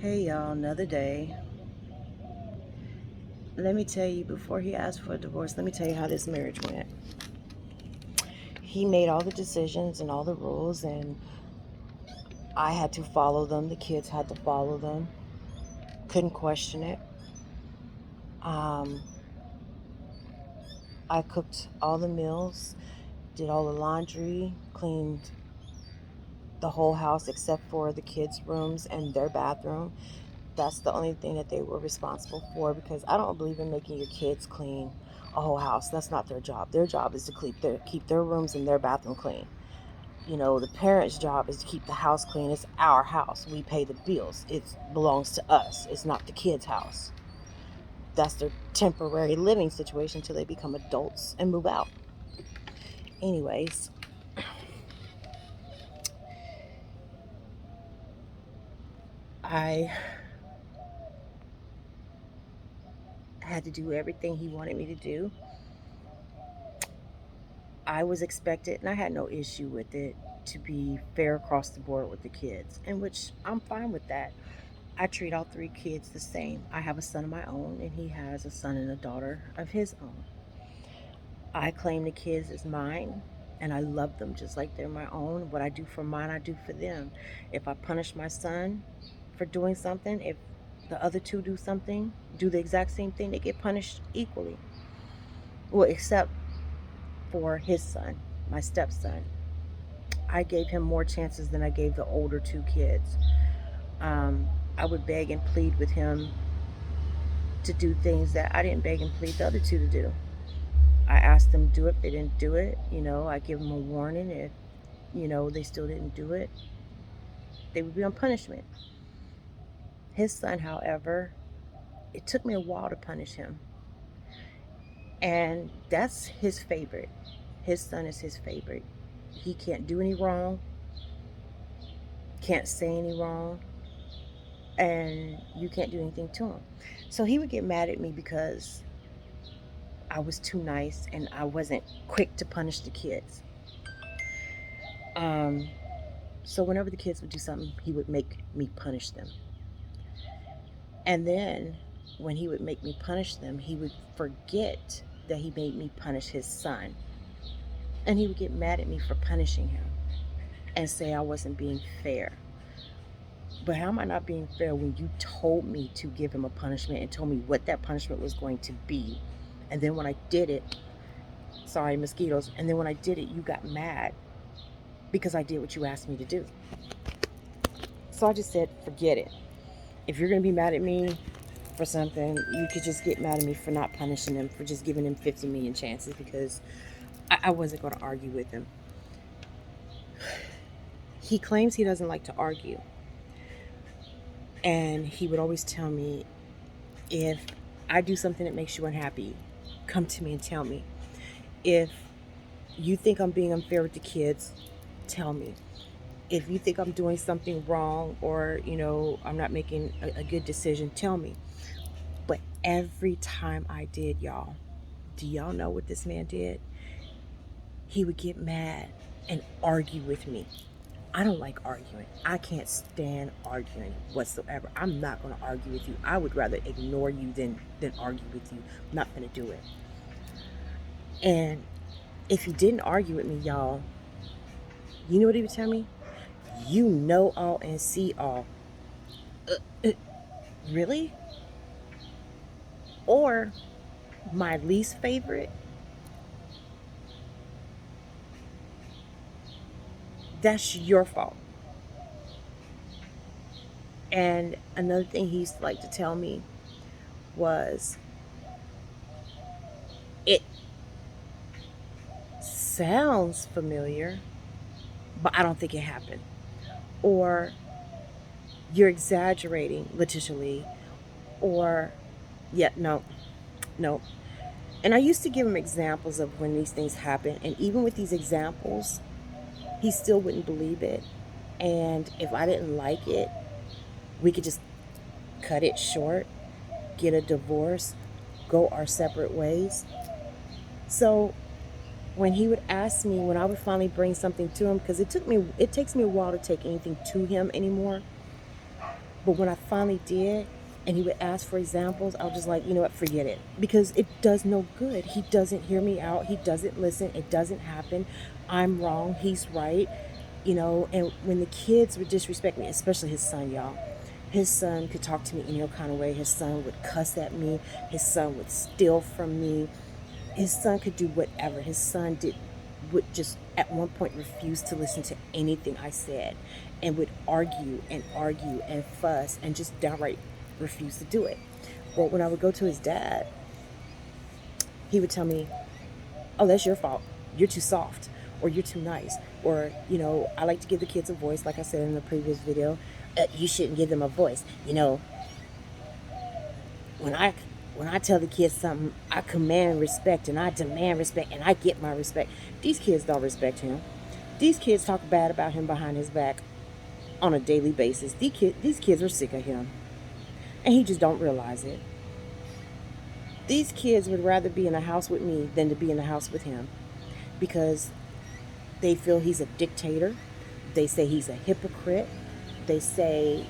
Hey y'all, another day. Let me tell you, before he asked for a divorce, let me tell you how this marriage went. He made all the decisions and all the rules, and I had to follow them. The kids had to follow them. Couldn't question it. Um, I cooked all the meals, did all the laundry, cleaned the whole house except for the kids' rooms and their bathroom. That's the only thing that they were responsible for, because I don't believe in making your kids clean a whole house. That's not their job. Their job is to keep their rooms and their bathroom clean. The parents' job is to keep the house clean. It's our house. We pay the bills. It belongs to us. It's not the kids' house. That's their temporary living situation until they become adults and move out. Anyways, I had to do everything he wanted me to do. I was expected, and I had no issue with it, to be fair across the board with the kids, in which I'm fine with that. I treat all three kids the same. I have a son of my own, and he has a son and a daughter of his own. I claim the kids as mine, and I love them just like they're my own. What I do for mine, I do for them. If I punish my son for doing something, if the other two do the exact same thing, they get punished equally. Well, except for his son, my stepson. I gave him more chances than I gave the older two kids. Um, I would beg and plead with him to do things that I didn't beg and plead the other two to do. I asked them to do it. If they didn't do it, I give them a warning. If, they still didn't do it, they would be on punishment. His son, however, it took me a while to punish him. And that's his favorite. His son is his favorite. He can't do any wrong, can't say any wrong, and you can't do anything to him. So he would get mad at me because I was too nice and I wasn't quick to punish the kids. Um, so whenever the kids would do something, he would make me punish them. And then when he would make me punish them, he would forget that he made me punish his son. And he would get mad at me for punishing him and say I wasn't being fair. But how am I not being fair when you told me to give him a punishment and told me what that punishment was going to be? And then when I did it, sorry, mosquitoes, and then when I did it, you got mad because I did what you asked me to do. So I just said, forget it. If you're going to be mad at me for something, you could just get mad at me for not punishing him, for just giving him 50 million chances, because I wasn't going to argue with him. He claims he doesn't like to argue. And he would always tell me, if I do something that makes you unhappy, come to me and tell me. If you think I'm being unfair with the kids, tell me. If you think I'm doing something wrong, or, I'm not making a good decision, tell me. But every time I did, y'all, do y'all know what this man did? He would get mad and argue with me. I don't like arguing. I can't stand arguing whatsoever. I'm not going to argue with you. I would rather ignore you than argue with you. I'm not going to do it. And if he didn't argue with me, y'all, you know what he would tell me? You know all and see all. Uh, really? Or my least favorite, that's your fault. And another thing he used to like to tell me was, it sounds familiar, but I don't think it happened. Or, you're exaggerating, Letitia Lee. Or, yeah, no, no. And I used to give him examples of when these things happen. And even with these examples, he still wouldn't believe it. And if I didn't like it, we could just cut it short, get a divorce, go our separate ways. So when he would ask me, when I would finally bring something to him, because it takes me a while to take anything to him anymore. But when I finally did, and he would ask for examples, I was just like, you know what, forget it. Because it does no good. He doesn't hear me out. He doesn't listen. It doesn't happen. I'm wrong. He's right. And when the kids would disrespect me, especially his son, y'all, his son could talk to me any kind of way. His son would cuss at me. His son would steal from me. His son could do whatever. His son would just at one point refuse to listen to anything I said and would argue and fuss and just downright refuse to do it. Well, when I would go to his dad, he would tell me, "Oh, that's your fault. You're too soft, or you're too nice, or I like to give the kids a voice, like I said in the previous video. You shouldn't give them a voice. When I tell the kids something, I command respect and I demand respect and I get my respect. These kids don't respect him. These kids talk bad about him behind his back on a daily basis. These kids are sick of him, and he just don't realize it. These kids would rather be in a house with me than to be in a house with him because they feel he's a dictator. They say he's a hypocrite. They say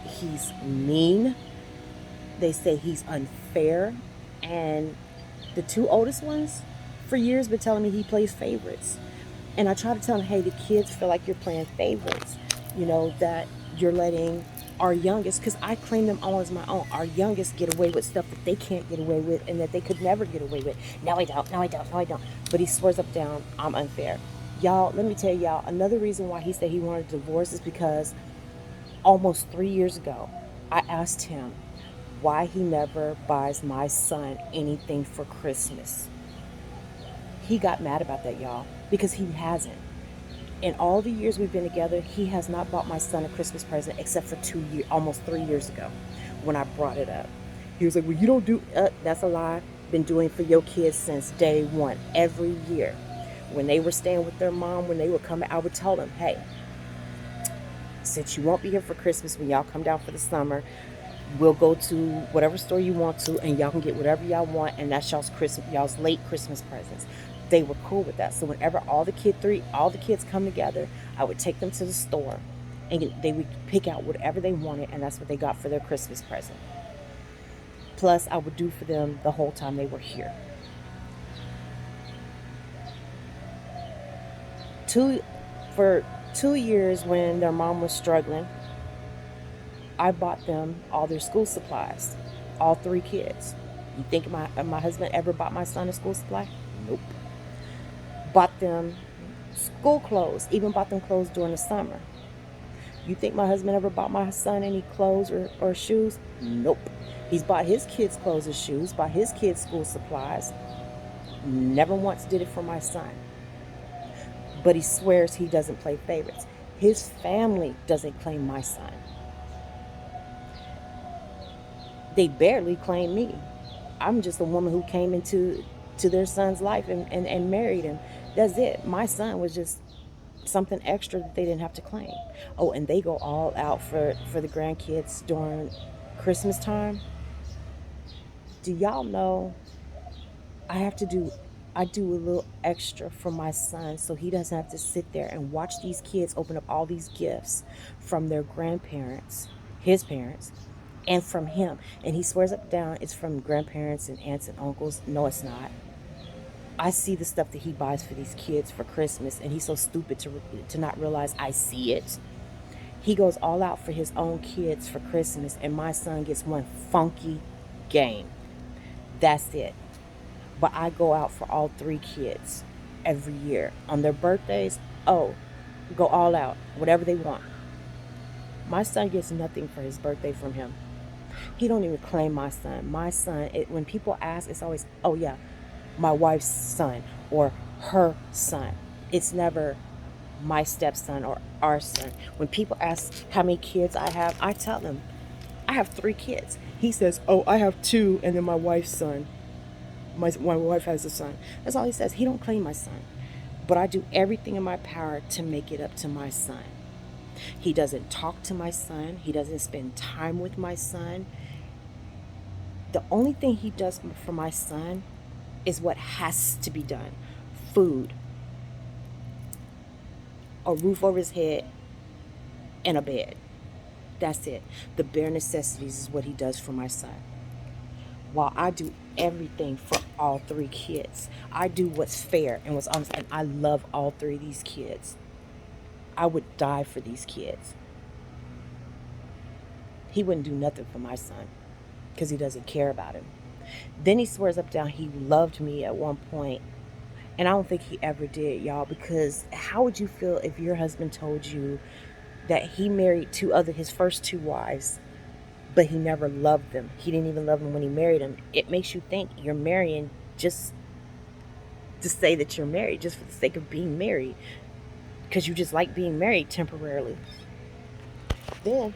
he's mean. They say he's unfair. And the two oldest ones, for years, been telling me he plays favorites. And I try to tell them, hey, the kids feel like you're playing favorites. That you're letting our youngest, because I claim them all as my own, our youngest get away with stuff that they can't get away with and that they could never get away with. No, I don't. No, I don't. No, I don't. But he swears up down, I'm unfair. Y'all, let me tell y'all, another reason why he said he wanted a divorce is because almost 3 years ago, I asked him why he never buys my son anything for Christmas. He got mad about that, y'all, because he hasn't. In all the years we've been together, he has not bought my son a Christmas present except for 2 years, almost 3 years ago, when I brought it up. He was like, well, you don't do, that's a lie. Been doing for your kids since day one, every year. When they were staying with their mom, when they would come, I would tell them, hey, since you won't be here for Christmas, when y'all come down for the summer, we'll go to whatever store you want to, and y'all can get whatever y'all want, and that's y'all's late Christmas presents. They were cool with that. So whenever all the kids come together, I would take them to the store, and they would pick out whatever they wanted, and that's what they got for their Christmas present. Plus, I would do for them the whole time they were here. For 2 years, when their mom was struggling, I bought them all their school supplies, all three kids. You think my husband ever bought my son a school supply? Nope. Bought them school clothes, even bought them clothes during the summer. You think my husband ever bought my son any clothes or shoes? Nope. He's bought his kids clothes and shoes, bought his kids school supplies. Never once did it for my son. But he swears he doesn't play favorites. His family doesn't claim my son. They barely claim me. I'm just a woman who came into their son's life and married him. That's it. My son was just something extra that they didn't have to claim. Oh, and they go all out for the grandkids during Christmas time. Do y'all know I do a little extra for my son so he doesn't have to sit there and watch these kids open up all these gifts from their grandparents, his parents, and from him. And he swears up and down it's from grandparents and aunts and uncles. No, it's not. I see the stuff that he buys for these kids for Christmas, and he's so stupid to not realize I see it. He goes all out for his own kids for Christmas, and my son gets one funky game. That's it. But I go out for all three kids every year. On their birthdays, go all out, whatever they want. My son gets nothing for his birthday from him. He don't even claim my son. My son, when people ask, it's always, oh yeah, my wife's son or her son. It's never my stepson or our son. When people ask how many kids I have, I tell them, I have 3 kids. He says, oh, I have 2 and then my wife's son. My wife has a son. That's all he says. He don't claim my son. But I do everything in my power to make it up to my son. He doesn't talk to my son. He doesn't spend time with my son. The only thing he does for my son is what has to be done. Food, a roof over his head, and a bed. That's it. The bare necessities is what he does for my son. While I do everything for all three kids, I do what's fair and what's honest, and I love all three of these kids. I would die for these kids. He wouldn't do nothing for my son because he doesn't care about him. Then he swears up down he loved me at one point, and I don't think he ever did, y'all, because how would you feel if your husband told you that he married his first two wives, but he never loved them? He didn't even love them when he married them. It makes you think you're marrying just to say that you're married, just for the sake of being married, because you just like being married temporarily. Then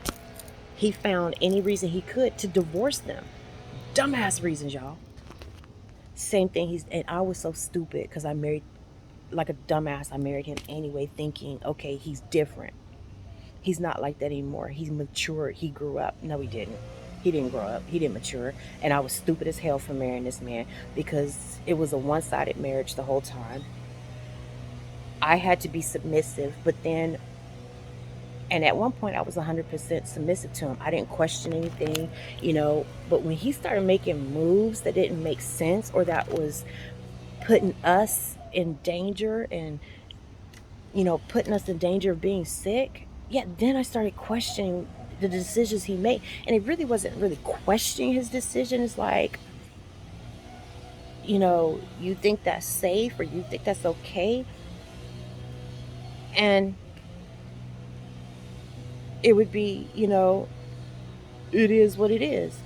he found any reason he could to divorce them. Dumbass reasons, y'all. Same thing. And I was so stupid because I married like a dumbass. I married him anyway, thinking, okay, he's different. He's not like that anymore. He's matured. He grew up. No, he didn't. He didn't grow up. He didn't mature. And I was stupid as hell for marrying this man because it was a one-sided marriage the whole time. I had to be submissive, but then, and at one point I was 100% submissive to him. I didn't question anything, but when he started making moves that didn't make sense or that was putting us in danger and, putting us in danger of being sick, yeah, then I started questioning the decisions he made. And it really wasn't really questioning his decision. It's like, you think that's safe or you think that's okay. And it would be, it is what it is.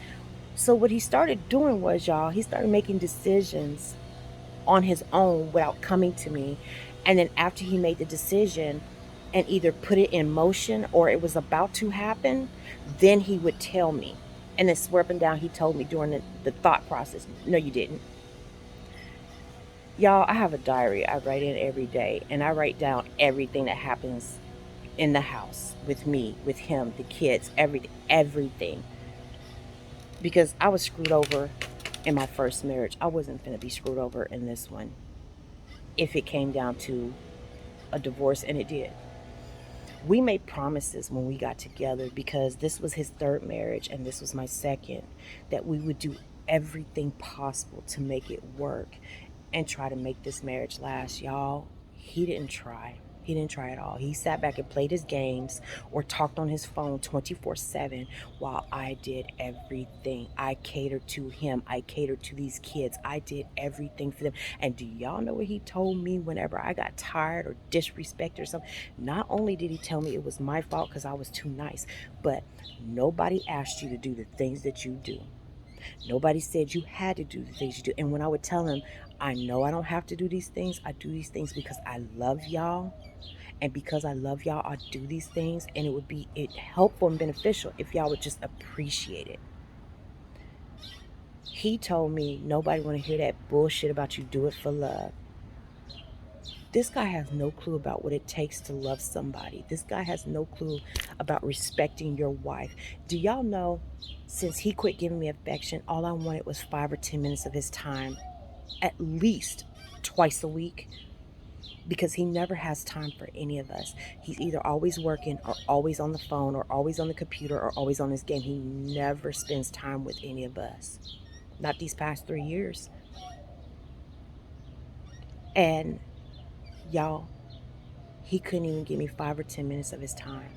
So what he started doing was, y'all, he started making decisions on his own without coming to me. And then after he made the decision and either put it in motion or it was about to happen, then he would tell me. And then swear up and down, he told me during the thought process, no, you didn't. Y'all, I have a diary I write in every day, and I write down everything that happens in the house with me, with him, the kids, everything. Because I was screwed over in my first marriage. I wasn't going to be screwed over in this one if it came down to a divorce, and it did. We made promises when we got together because this was his third marriage and this was my second, that we would do everything possible to make it work and try to make this marriage last. Y'all, he didn't try. He didn't try at all. He sat back and played his games or talked on his phone 24/7 while I did everything. I catered to him. I catered to these kids. I did everything for them. And do y'all know what he told me whenever I got tired or disrespected or something? Not only did he tell me it was my fault because I was too nice, but nobody asked you to do the things that you do. Nobody said you had to do the things you do. And when I would tell him, I know I don't have to do these things, I do these things because I love y'all. And because I love y'all, I do these things. And it would be helpful and beneficial if y'all would just appreciate it. He told me nobody want to hear that bullshit about you do it for love. This guy has no clue about what it takes to love somebody. This guy has no clue about respecting your wife. Do y'all know, since he quit giving me affection, all I wanted was 5 or 10 minutes of his time, at least twice a week, because he never has time for any of us. He's either always working or always on the phone or always on the computer or always on his game. He never spends time with any of us. Not these past 3 years. And y'all, he couldn't even give me 5 or 10 minutes of his time.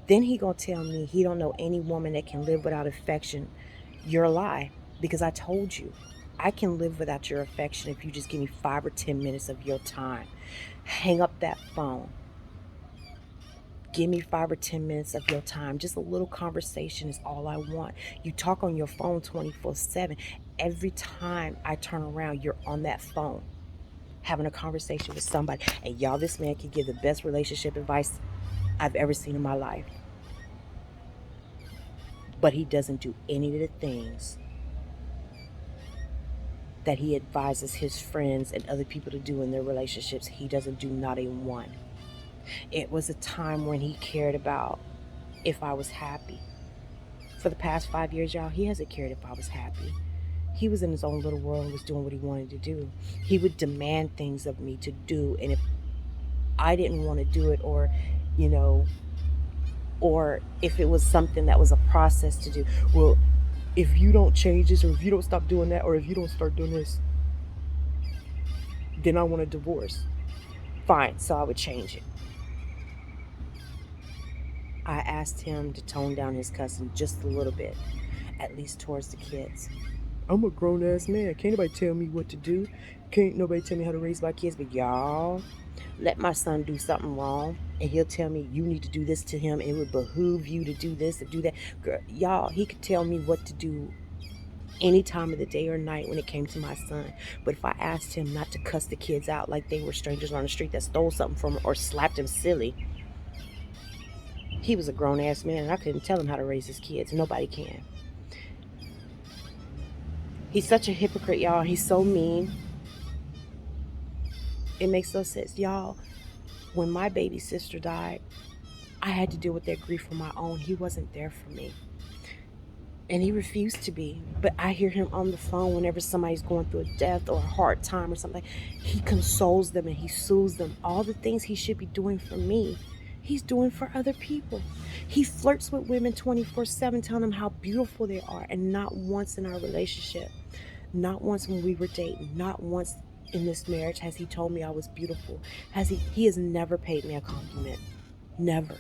Then he gonna tell me he don't know any woman that can live without affection. You're a lie, because I told you I can live without your affection if you just give me 5 or 10 minutes of your time. Hang up that phone. Give me 5 or 10 minutes of your time. Just a little conversation is all I want. You talk on your phone 24/7. Every time I turn around, you're on that phone having a conversation with somebody. And y'all, this man can give the best relationship advice I've ever seen in my life. But he doesn't do any of the things that he advises his friends and other people to do in their relationships. He doesn't do not a one. It was a time when he cared about if I was happy. For the past 5 years, y'all, he hasn't cared if I was happy. He was in his own little world and was doing what he wanted to do. He would demand things of me to do, and if I didn't want to do it, or, you know, or if it was something that was a process to do. Well, if you don't change this, or if you don't stop doing that, or if you don't start doing this, then I want a divorce. Fine, so I would change it. I asked him to tone down his cussing just a little bit, at least towards the kids. I'm a grown ass man. Can't nobody tell me what to do. Can't nobody tell me how to raise my kids. But y'all, let my son do something wrong, and he'll tell me you need to do this to him. And it would behoove you to do this and do that. Girl, y'all, he could tell me what to do any time of the day or night when it came to my son. But if I asked him not to cuss the kids out like they were strangers on the street that stole something from him or slapped him silly, he was a grown ass man, and I couldn't tell him how to raise his kids. Nobody can. He's such a hypocrite, y'all. He's so mean. It makes no sense. Y'all, when my baby sister died, I had to deal with that grief on my own. He wasn't there for me. And he refused to be. But I hear him on the phone whenever somebody's going through a death or a hard time or something. He consoles them and he soothes them. All the things he should be doing for me, he's doing for other people. He flirts with women 24/7, telling them how beautiful they are. And not once in our relationship, not once when we were dating, not once in this marriage has he told me I was beautiful. He has never paid me a compliment. Never.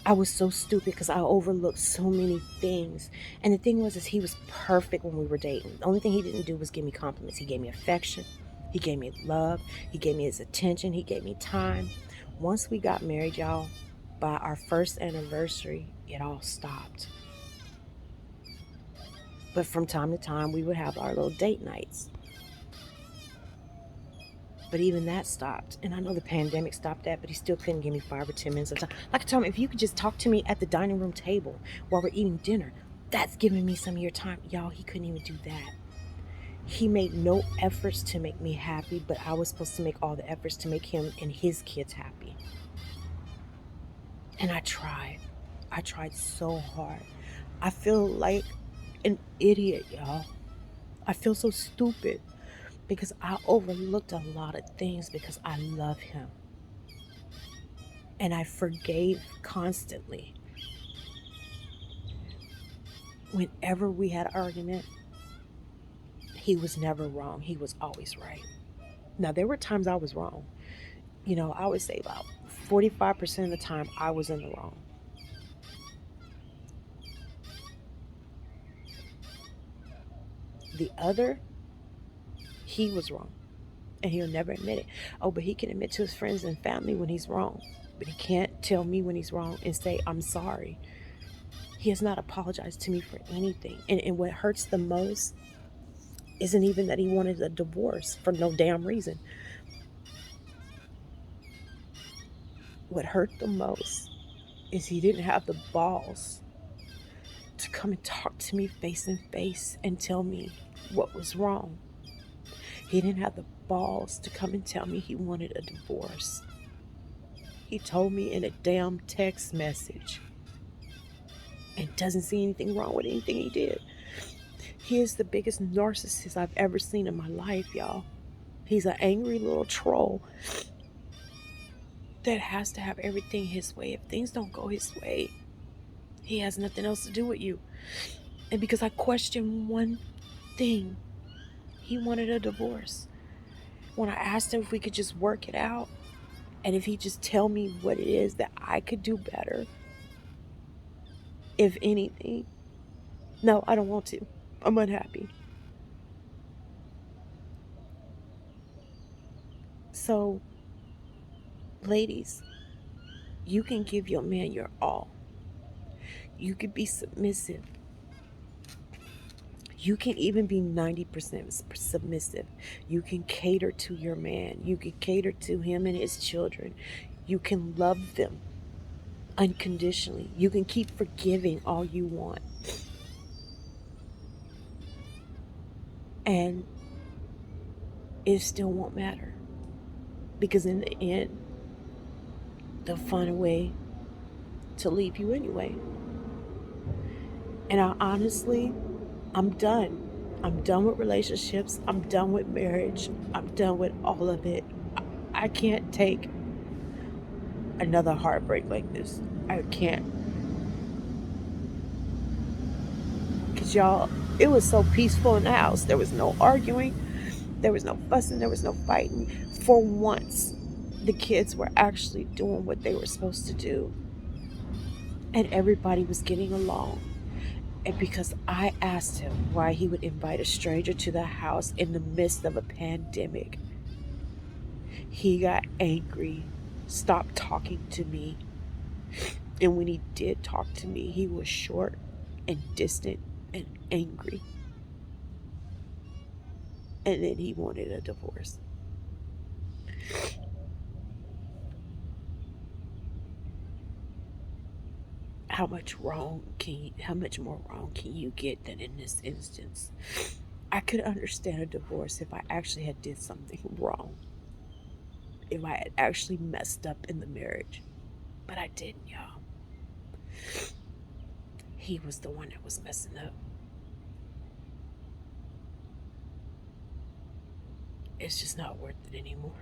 I was so stupid because I overlooked so many things. And the thing was, is he was perfect when we were dating. The only thing he didn't do was give me compliments. He gave me affection. He gave me love. He gave me his attention. He gave me time. Once we got married, y'all, by our first anniversary, it all stopped. But from time to time, we would have our little date nights. But even that stopped. And I know the pandemic stopped that, but he still couldn't give me 5 or 10 minutes of time. Like I told him, if you could just talk to me at the dining room table while we're eating dinner, that's giving me some of your time. Y'all, he couldn't even do that. He made no efforts to make me happy, but I was supposed to make all the efforts to make him and his kids happy. And I tried. I tried so hard. I feel like an idiot, y'all. I feel so stupid because I overlooked a lot of things because I love him. And I forgave constantly. Whenever we had an argument, he was never wrong. He was always right. Now, there were times I was wrong. I would say about 45% of the time I was in the wrong. The other, he was wrong. And he'll never admit it. Oh, but he can admit to his friends and family when he's wrong. But he can't tell me when he's wrong and say, I'm sorry. He has not apologized to me for anything. And what hurts the most isn't even that he wanted a divorce for no damn reason. What hurt the most is he didn't have the balls to come and talk to me face and face and tell me what was wrong. He didn't have the balls to come and tell me he wanted a divorce. He told me in a damn text message and doesn't see anything wrong with anything he did. He is the biggest narcissist I've ever seen in my life, y'all. He's an angry little troll that has to have everything his way. If things don't go his way, he has nothing else to do with you. And because I questioned one thing, he wanted a divorce. When I asked him if we could just work it out, and if he'd just tell me what it is that I could do better, if anything. No, I don't want to. I'm unhappy. So, ladies, you can give your man your all. You can be submissive. You can even be 90% submissive. You can cater to your man. You can cater to him and his children. You can love them unconditionally. You can keep forgiving all you want. And it still won't matter. Because in the end, they'll find a way to leave you anyway. And I'm done. I'm done with relationships. I'm done with marriage. I'm done with all of it. I can't take another heartbreak like this. I can't. Because y'all, it was so peaceful in the house. There was no arguing, there was no fussing, there was no fighting. For once, the kids were actually doing what they were supposed to do, and everybody was getting along. And because I asked him why he would invite a stranger to the house in the midst of a pandemic, he got angry, stopped talking to me. And when he did talk to me, he was short and distant and angry. And then he wanted a divorce. How much more wrong can you get than in this instance? I could understand a divorce if I actually had did something wrong, if I had actually messed up in the marriage, but I didn't, y'all. He was the one that was messing up. It's just not worth it anymore.